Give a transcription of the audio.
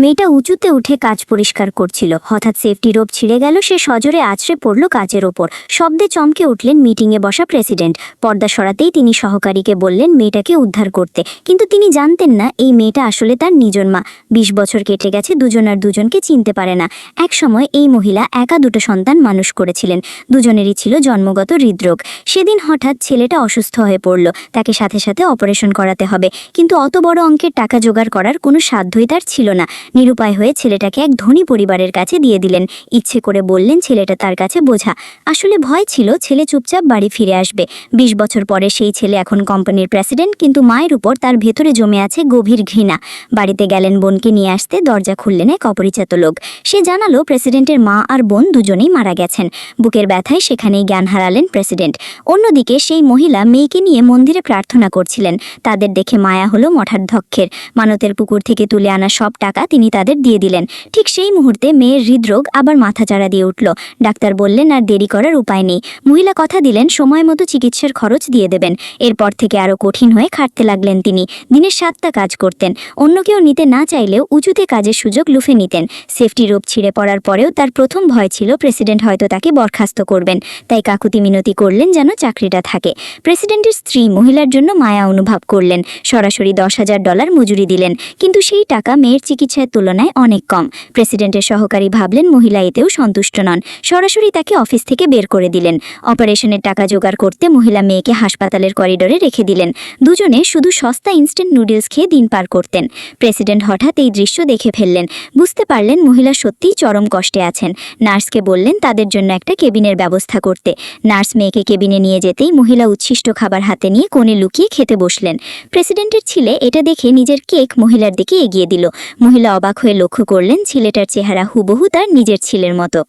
মেয়েটা উঁচুতে উঠে কাজ পরিষ্কার করছিল। হঠাৎ সেফটি রোপ ছিঁড়ে গেল। সে সজোরে আছড়ে পড়ল কাচের ওপর। শব্দে চমকে উঠলেন মিটিংয়ে বসা প্রেসিডেন্ট। পর্দা সরাতেই তিনি সহকারীকে বললেন মেয়েটাকে উদ্ধার করতে, কিন্তু তিনি জানতেন না এই মেয়েটা আসলে তার নিজের মা। 20 বছর কেটে গেছে, দুজন আর দুজনকে চিনতে পারে না। এক সময় এই মহিলা একা দুটো সন্তান মানুষ করেছিলেন। দুজনেরই ছিল জন্মগত হৃদরোগ। সেদিন হঠাৎ ছেলেটা অসুস্থ হয়ে পড়ল। তাকে সাথে সাথে অপারেশন করাতে হবে, কিন্তু অত বড় অঙ্কের টাকা জোগাড় করার কোনো সাধ্যই তার ছিল না। নিরুপায় হয়ে ছেলেটাকে এক ধনী পরিবারের কাছে দিয়ে দিলেন। ইচ্ছে করে বললেন ছেলেটা তার কাছে বোঝা। আসলে ভয় ছিল ছেলে চুপচাপ বাড়ি ফিরে আসবে। 20 বছর পরে সেই ছেলে এখন কোম্পানির প্রেসিডেন্ট, কিন্তু মায়ের উপর তার ভেতরে জমে আছে গভীর ঘৃণা। বাড়িতে গেলেন বোনকে নিয়ে আসতে, দরজা খুললেন এক অপরিচিত লোক। সে জানালো প্রেসিডেন্টের মা আর বোন দুজনেই মারা গেছেন। বুকের ব্যথায় সেখানেই জ্ঞান হারালেন প্রেসিডেন্ট। অন্যদিকে সেই মহিলা মেয়েকে নিয়ে মন্দিরে প্রার্থনা করছিলেন। তাদের দেখে মায়া হলো মঠাধ্যক্ষের। মানতের পুকুর থেকে তুলে আনা সব টাকা তিনি তাদের দিয়ে দিলেন। ঠিক সেই মুহূর্তে মেয়ের হৃদরোগ আবার মাথাচাড়া দিয়ে উঠল। ডাক্তার বললেন আর দেরি করার উপায় নেই। মহিলা কথা দিলেন সময় মতো চিকিৎসার খরচ দিয়ে দেবেন। এরপর থেকে আরও কঠিন হয়ে খাটতে লাগলেন তিনি। দিনের 7টা কাজ করতেন। অন্য কেউ নিতে না চাইলেও উঁচুতে কাজের সুযোগ লুফে নিতেন। সেফটি রোপ ছিঁড়ে পড়ার পরেও তার প্রথম ভয় ছিল প্রেসিডেন্ট হয়তো তাকে বরখাস্ত করবেন। তাই কাকুতি মিনতি করলেন যেন চাকরিটা থাকে। প্রেসিডেন্টের স্ত্রী মহিলার জন্য মায়া অনুভব করলেন। সরাসরি $10,000 মজুরি দিলেন, কিন্তু সেই টাকা মেয়ের চিকিৎসার তুলনায় অনেক কম। প্রেসিডেন্টের সহকারী ভাবলেন মহিলা এতেও সন্তুষ্ট নন। সরাসরি তাকে অফিস থেকে বের করে দিলেন। অপারেশনের টাকা জোগাড় করতে মহিলা মেয়েকে হাসপাতালের করিডোরে রেখে দিলেন। দুজনে শুধু সস্তা ইনস্ট্যান্ট নুডলস খেয়ে দিন পার করতেন। প্রেসিডেন্ট হঠাৎ এই দৃশ্য দেখে ফেললেন। বুঝতে পারলেন মহিলা সত্যিই চরম কষ্টে আছেন। নার্সকে বললেন তাদের জন্য একটা কেবিনের ব্যবস্থা করতে। নার্স মেয়েকে কেবিনে নিয়ে যেতেই মহিলা উচ্ছিষ্ট খাবার হাতে নিয়ে কোণে লুকিয়ে খেতে বসলেন। প্রেসিডেন্টের ছেলে এটা দেখে নিজের কেক মহিলার দিকে এগিয়ে দিল। মহিলা অবাক হয়ে লক্ষ্য করলেন ছেলেটার চেহারা হুবহু তার নিজের ছেলের মতো।